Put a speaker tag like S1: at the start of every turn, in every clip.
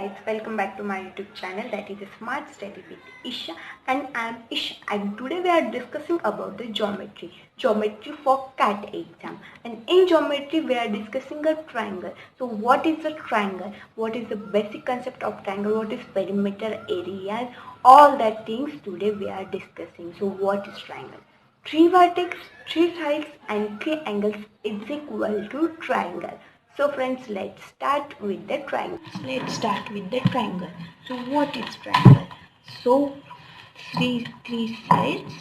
S1: guys, welcome back to my YouTube channel, that is Smart Study with Isha, and I am Isha, and today we are discussing about the geometry for CAT exam. And in geometry we are discussing a triangle. So what is a triangle, what is the basic concept of triangle, what is perimeter, areas, all that things today we are discussing. So what is triangle? Three vertex, three sides and three angles is equal to triangle. So friends, let's start with the triangle. So what is triangle? So three sides,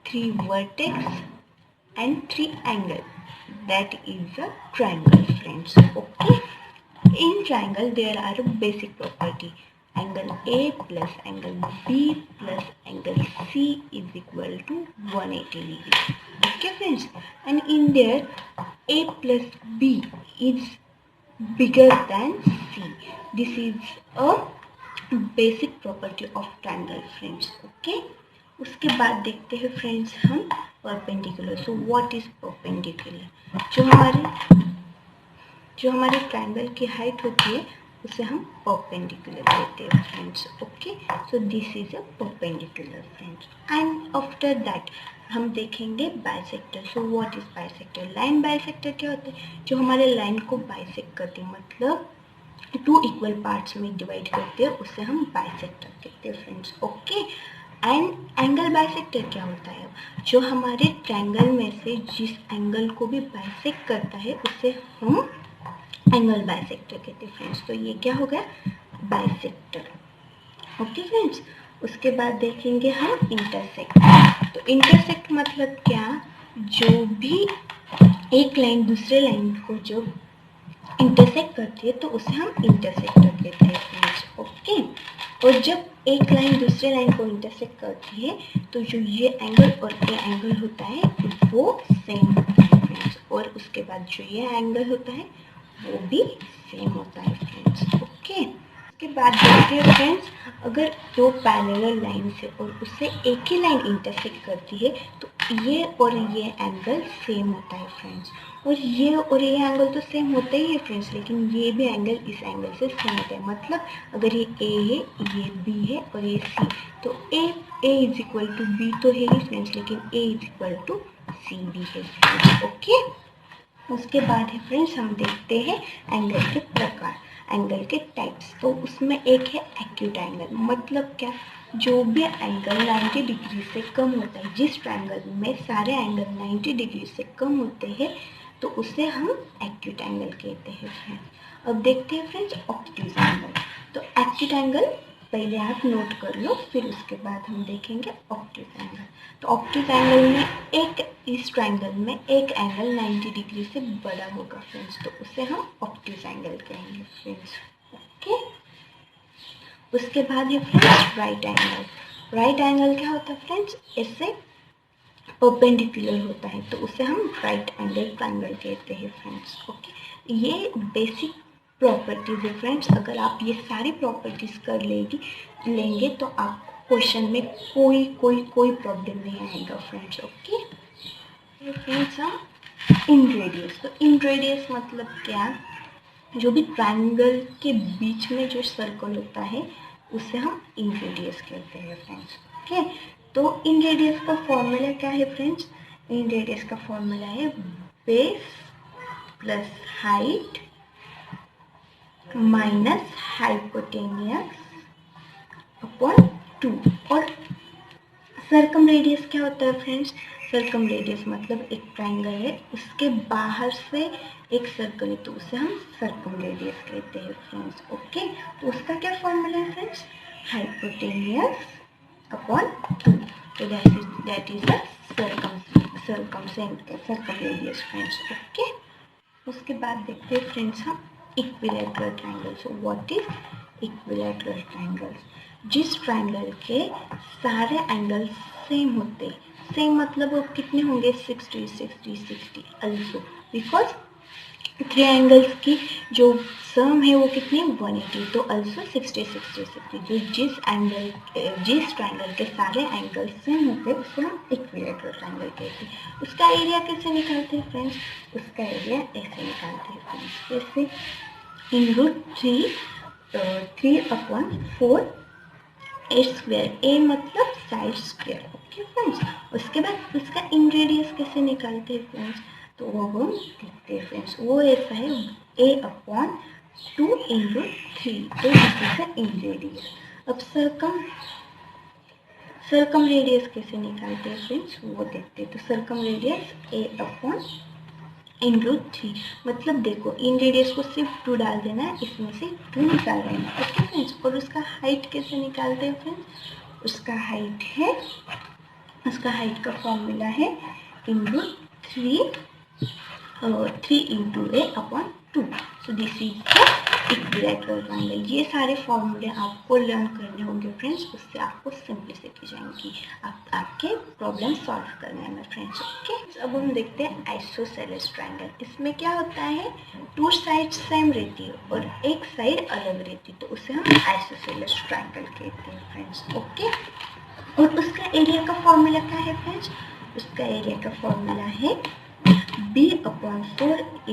S1: three vertex and three angles. That is a triangle, friends. Okay. In triangle there are basic property. Angle A plus angle B plus angle C is equal to 180 degrees. Okay friends. And in there A plus B is bigger than C. This is a basic property of triangle friends. Okay. उसके बाद देखते हैं friends हम perpendicular. So what is perpendicular? जो हमारे triangle की height होती है उसे हम परपेंडिकुलर कहते हैं friends. Okay. So this is a perpendicular friends. And after that हम देखेंगे bisector. So what is bisector? Line bisector क्या होता है? जो हमारे लाइन को बाइसेक्ट करते हैं, मतलब टू इक्वल पार्ट्स में डिवाइड करते हैं, उसे हम बाइसेक्टर कहते हैं friends. Okay. And angle bisector क्या होता है? जो हमारे ट्रायंगल में से जिस एंगल को भी बाइसेक्ट करता है उसे हम एंगल बाइसेक्टर कहते हैं फ्रेंड्स. तो ये क्या हो गया? बाइसेक्टर. Okay friends. उसके बाद देखेंगे हम इंटरसेक्ट. तो इंटरसेक्ट मतलब क्या? जो भी एक लाइन दूसरे लाइन को जो इंटरसेक्ट करती है तो उसे हम इंटरसेक्टर कहते हैं फ्रेंड्स. ओके. और जब एक लाइन दूसरे लाइन को इंटरसेक्ट करती है तो जो ये एंगल और ये एंगल होता है वो सेम होता है फ्रेंड्स. और उसके बाद जो ये एंगल होता है वो भी सेम होता है फ्रेंड्स. ओके. उसके बाद देखते हैं फ्रेंड्स, अगर दो पैरेलल लाइन से और उससे एक ही लाइन इंटरसेक्ट करती है तो ये और ये एंगल सेम होता है फ्रेंड्स. और ये एंगल तो सेम होता ही है फ्रेंड्स, लेकिन ये भी एंगल इस एंगल से सेम होता है. मतलब अगर ये ए है, ये बी है और ये सी, तो ए इज इक्वल टू बी तो है ही फ्रेंड्स, लेकिन ए इज इक्वल टू सी भी है फ्रेंड्स. ओके. उसके बाद है फ्रेंड्स हम देखते हैं एंगल के प्रकार, एंगल के टाइप्स. तो उसमें एक है एक्यूट एंगल. मतलब क्या? जो भी एंगल 90 डिग्री से कम होता है, जिस ट्रायंगल में सारे एंगल 90 डिग्री से कम होते हैं तो उसे हम एक्यूट एंगल कहते हैं फ्रेंड्स. अब देखते हैं फ्रेंड्स ऑब्ट्यूज एंगल. तो एक्यूट एंगल पहले आप नोट कर लो, फिर उसके बाद हम देखेंगे ऑब्ट्यूज एंगल. तो ऑब्ट्यूज एंगल में इस ट्रायंगल में एक एंगल 90 डिग्री से बड़ा होगा फ्रेंड्स, तो उसे हम ऑब्ट्यूज एंगल कहेंगे फ्रेंड्स. ओके. उसके बाद है friends right angle. Right angle क्या होता है फ्रेंड्स? इससे परपेंडिकुलर होता है तो उसे हम राइट एंगल ट्रायंगल कहते हैं फ्रेंड्स. ओके. ये बेसिक प्रॉपर्टीज है फ्रेंड्स. अगर आप ये सारी प्रॉपर्टीज कर लेंगे तो आपको क्वेश्चन में कोई प्रॉब्लम नहीं आएगा फ्रेंड्स. ओके. फ्रेंड्स हम इन रेडियस. तो इन रेडियस मतलब क्या? जो भी ट्रायंगल के बीच में जो सर्कल होता है उसे हम इन रेडियस कहते हैं फ्रेंड्स. ओके. तो इन रेडियस का फॉर्मूला क्या है फ्रेंड्स? इन रेडियस का फॉर्मूला है base plus height minus hypotenuse upon 2. और सर्कम रेडियस क्या होता है फ्रेंड्स? सर्कम रेडियस मतलब एक ट्रायंगल है, उसके बाहर से एक सर्कल है तो उसे हम सर्कम रेडियस कहते हैं फ्रेंड्स. ओके. तो उसका क्या फॉर्मूला है फ्रेंड्स? Hypotenuse upon 2. तो that is the circum radius friends. Okay. उसके बाद देखते हैं फ्रेंड्स हम equilateral triangle. So what is equilateral triangle? जिस ट्रायंगल के सारे एंगल सेम होते, सेम मतलब वो कितने होंगे? 60 60 60 अल्सो, बिकॉज थ्री एंगल्स की जो सम है वो कितनी? 180. तो अल्सो 60 60 60. जो जिस ट्रायंगल के सारे एंगल सेम होते हैं उसे हम इक्विलैटरल ट्रायंगल कहते हैं. उसका एरिया कैसे निकालते हैं फ्रेंड्स? उसका एरिया ऐसे निकालते हैं फ्रेंड्स. जैसे इन √3 3/4 ए स्क्वायर, ए मतलब साइड स्क्वायर। ओके फ्रेंड्स, उसके बाद उसका इन रेडियस कैसे निकालते हैं फ्रेंड्स, तो वो हम देखते हैं फ्रेंड्स। वो ऐसा है a/2 × 3, तो this is the in radius. अब सरकम रेडियस कैसे निकालते हैं फ्रेंड्स, वो देखते हैं। तो सरकम रेडियस a/3, मतलब देखो इन रेडियस को सिर्फ 2 डाल देना है, इसमें से 2 निकाल देना है। ओके फ्रेंड्स, और उसका हाइट कैसे निकालते हैं फ्रेंड्स, उसका हाइट का फॉर्मूला है √3 × a/2। So this is the equilateral triangle. ये सारे फॉर्मूले आपको लर्न करने होंगे फ्रेंड्स, उससे आपको सिंप्लिसिटी जाएंगी आपके प्रॉब्लम सॉल्व करने में फ्रेंड्स। ओके, अब हम देखते हैं आइसोसेलेस ट्रायंगल। इसमें क्या होता है, 2 साइड सेम रहती है और एक साइड अलग रहती है, तो उसे हम आइसोसेलेस ट्रायंगल कहते हैं फ्रेंड्स। ओके, और उसका एरिया का फॉर्मूला क्या है फ्रेंड्स, उसका एरिया का फॉर्मूला है b/4 ×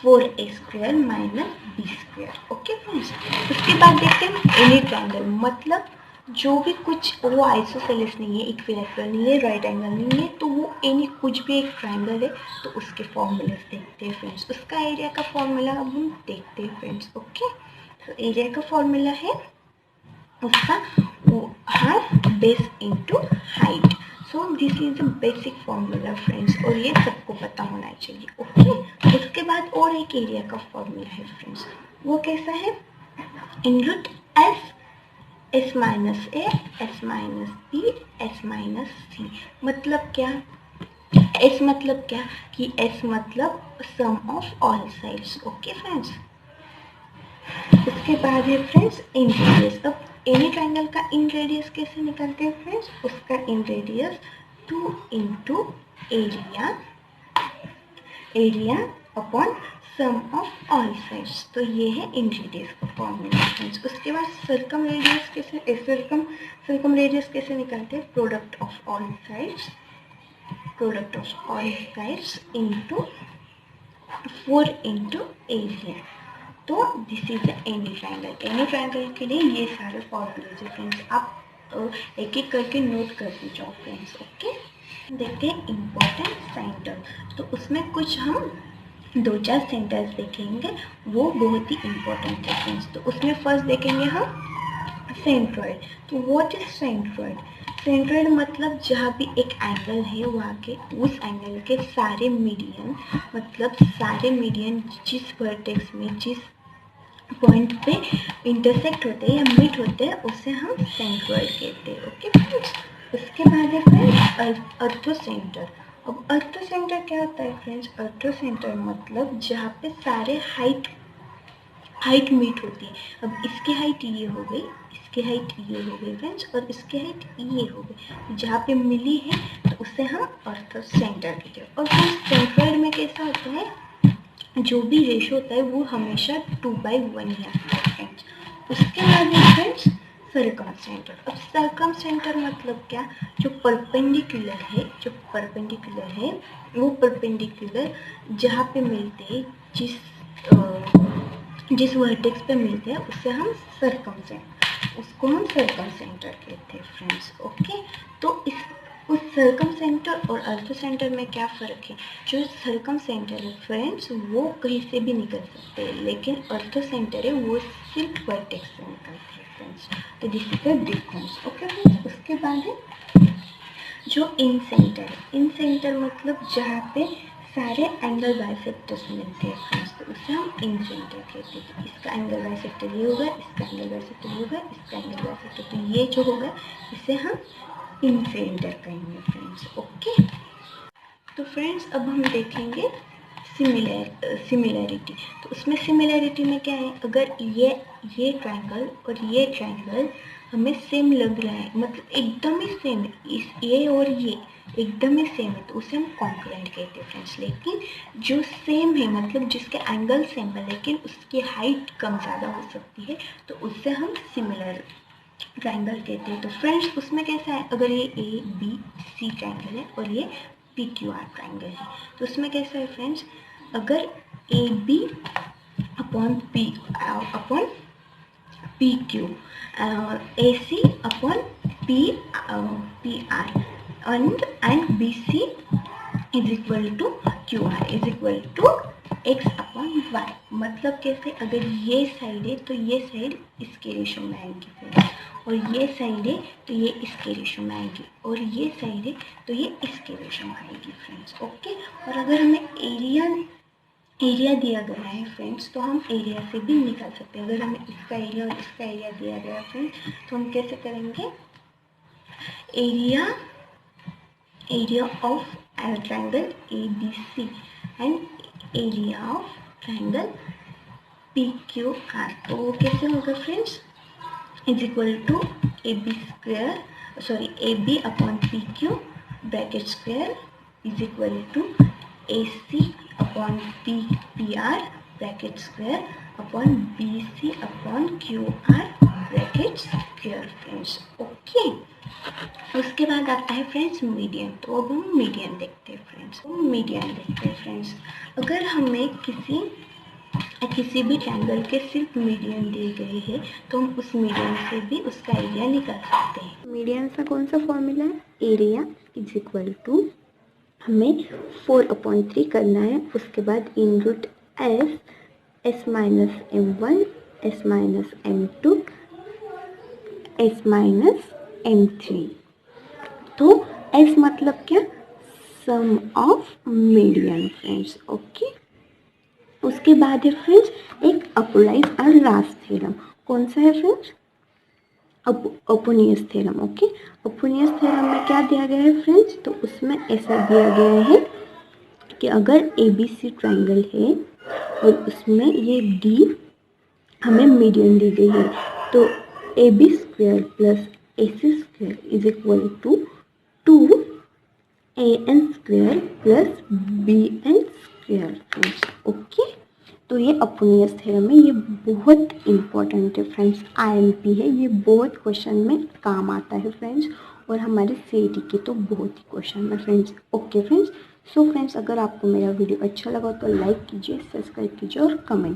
S1: 4a² - b²। Okay friends, उसके बाद देखते हैं एनी ट्रायंगल, मतलब जो भी कुछ वो आइसोसेलेस नहीं है, इक्विलैटरल नहीं है, राइट एंगल नहीं है, तो वो एनी कुछ भी एक ट्रायंगल है, तो उसके फॉर्मूले देखते हैं फ्रेंड्स। उसका एरिया का फॉर्मूला अब हम देखते हैं फ्रेंड्स। ओके, तो एरिया का फॉर्मूला है उसका half base into height. So this is the basic formula friends, और ये सबको पता होना चाहिए। ओके, उसके बाद और एक एरिया का फॉर्मूला है फ्रेंड्स, वो कैसा है, √S S-A S-B S-C। मतलब क्या, S मतलब क्या कि S मतलब sum of all sides. Okay friends, उसके बाद है फ्रेंड्स इन रेडियस। अब एनी ट्रायंगल का इन रेडियस कैसे निकालते हैं फ्रेंड्स, उसका inradius 2 × area upon sum of all sides. तो ये है इन रेडियस का फॉर्मूला फ्रेंड्स। उसके बाद सरकम रेडियस कैसे निकालते हैं, product of all sides into 4 × area. तो this is the any triangle. Any triangle के लिए ये सारे फॉर्मूलेज है फ्रेंड्स, आप एक एक करके नोट करते जाओ फ्रेंड्स। ओके, देखते हैं इम्पोर्टेंट सेंटर। तो उसमें कुछ हम 2-4 सेंटर्स देखेंगे, वो बहुत ही इम्पोर्टेंट है फ्रेंड्स। तो उसमें फर्स्ट देखेंगे हम सेंट्रॉइड। तो व्हाट इज सेंट्रॉइड, सेंट्रॉइड मतलब जहाँ भी एक एंगल है वहाँ के उस एंगल के सारे मीडियन, मतलब सारे मीडियन जिस वर्टेक्स में जिस पॉइंट पे इंटरसेक्ट होते हैं या मीट होते हैं, उसे हम सेंट्रॉइड कहते हैं। ओके फ्रेंड्स, उसके बाद है फ्रेंड्स अर्थोसेंटर। अब अर्थोसेंटर क्या होता है फ्रेंड्स, अर्थोसेंटर मतलब जहाँ पे सारे हाइट मीट होती है। अब इसकी हाइट ये हो गई, इसकी हाइट ये हो गई फ्रेंड्स, और इसकी हाइट ये हो गई, जहाँ पे मिली है तो उसे हम अर्थोसेंटर कहते हैं। और फ्रेंड्स सेंट्रॉइड में कैसा होता है, जो भी रेशो होता है वो हमेशा 2/1 ही आता है फ्रेंड्स। उसके बाद है फ्रेंड्स सरकम सेंटर। अब सरकम सेंटर मतलब क्या, जो परपेंडिकुलर है वो परपेंडिकुलर जहाँ पे मिलते हैं, जिस वर्टेक्स पे मिलते हैं उसको हम सरकम सेंटर कहते हैं फ्रेंड्स। ओके, तो उस सरकम सेंटर और अर्थो सेंटर में क्या फ़र्क है, जो सरकम सेंटर है फ्रेंड्स वो कहीं से भी निकल सकते हैं, लेकिन अर्थो सेंटर है वो सिर्फ वर्टेक्स से निकलते हैं फ्रेंड्स। तो this is the difference. Okay friends, उसके बाद है जो इन सेंटर मतलब जहाँ पे सारे एंगल बाइसेक्टर्स मिलते हैं फ्रेंड्स, तो उसे हम इन सेंटर कहते हैं। इसका एंगल बाइसेक्टर ये होगा, इसका एंगल बाइसेक्टर ये होगा, इसका एंगल बाइसेक्टर, तो ये जो होगा इसे हम इन सेंटर कहेंगे फ्रेंड्स। ओके, तो फ्रेंड्स अब हम देखेंगे सिमिलैरिटी। तो उसमें सिमिलैरिटी में क्या है, अगर ये ट्रायंगल और ये ट्रायंगल हमें सेम लग रहा है, मतलब एकदम ही सेम है, ये और ये एकदम ही सेम है, तो उसे हम कॉन्करेंट कहते हैं फ्रेंड्स। लेकिन जो सेम है मतलब जिसके एंगल सेम है लेकिन उसकी हाइट कम ज़्यादा हो सकती है, तो उससे हम सिमिलर ट्रायंगल कहते हैं। तो फ्रेंड्स उसमें कैसा है, अगर ये ABC ट्रायंगल है और ये PQR ट्रायंगल है, तो उसमें कैसा है फ्रेंड्स, अगर AB upon P upon P Q, A C upon P R and B C is equal to Q R is equal to x upon y. मतलब कैसे, अगर ये साइड है तो ये साइड इसके रेशो में आएगी फ्रेंड्स, और ये साइड है तो ये इसके रेशो में आएगी, और ये साइड है तो ये इसके रेशो में आएगी फ्रेंड्स। ओके, और अगर हमें एरिया दिया गया है फ्रेंड्स, तो हम एरिया से भी निकाल सकते हैं। अगर हमें इसका एरिया और इसका एरिया दिया गया है फ्रेंड्स, तो हम कैसे करेंगे, area of triangle ABC and area of triangle PQR। तो वो कैसे होगा friends, is equal to AB upon PQ bracket square is equal to AC upon PR bracket square upon BC upon QR bracket square friends. Okay, उसके बाद आता है friends median. तो अब हम मीडियन देखते हैं फ्रेंड्स। अगर हमें किसी भी ट्रायंगल के सिर्फ मीडियन दिए गए हैं, तो हम उस मीडियन से भी उसका एरिया निकाल सकते हैं। मीडियन का कौन सा फॉर्मूला है, एरिया इज इक्वल टू, हमें 4/3 करना है, उसके बाद in root S minus M1 S minus M2 S minus M3। तो S मतलब क्या, sum of median friends. Okay, उसके बाद है फ्रेंड्स एक अपोलाइज और लास्ट थ्योरम। कौन सा है फ्रेंड्स, अपोनियस थ्योरम। ओके, अपोनियस थ्योरम में क्या दिया गया है फ्रेंड्स, तो उसमें ऐसा दिया गया है कि अगर ABC ट्रायंगल है और उसमें ये D हमें मीडियन दी गई है, तो AB square plus AC square is equal to 2AN square plus BN square friends. Okay, तो ये अपोनियस थ्योरम है, ये बहुत इंपॉर्टेंट है फ्रेंड्स, IMP है, ये बहुत क्वेश्चन में काम आता है फ्रेंड्स, और हमारे CET के तो बहुत ही क्वेश्चन है friends. Okay friends, so friends अगर आपको मेरा वीडियो अच्छा लगा तो लाइक कीजिए, सब्सक्राइब कीजिए और कमेंट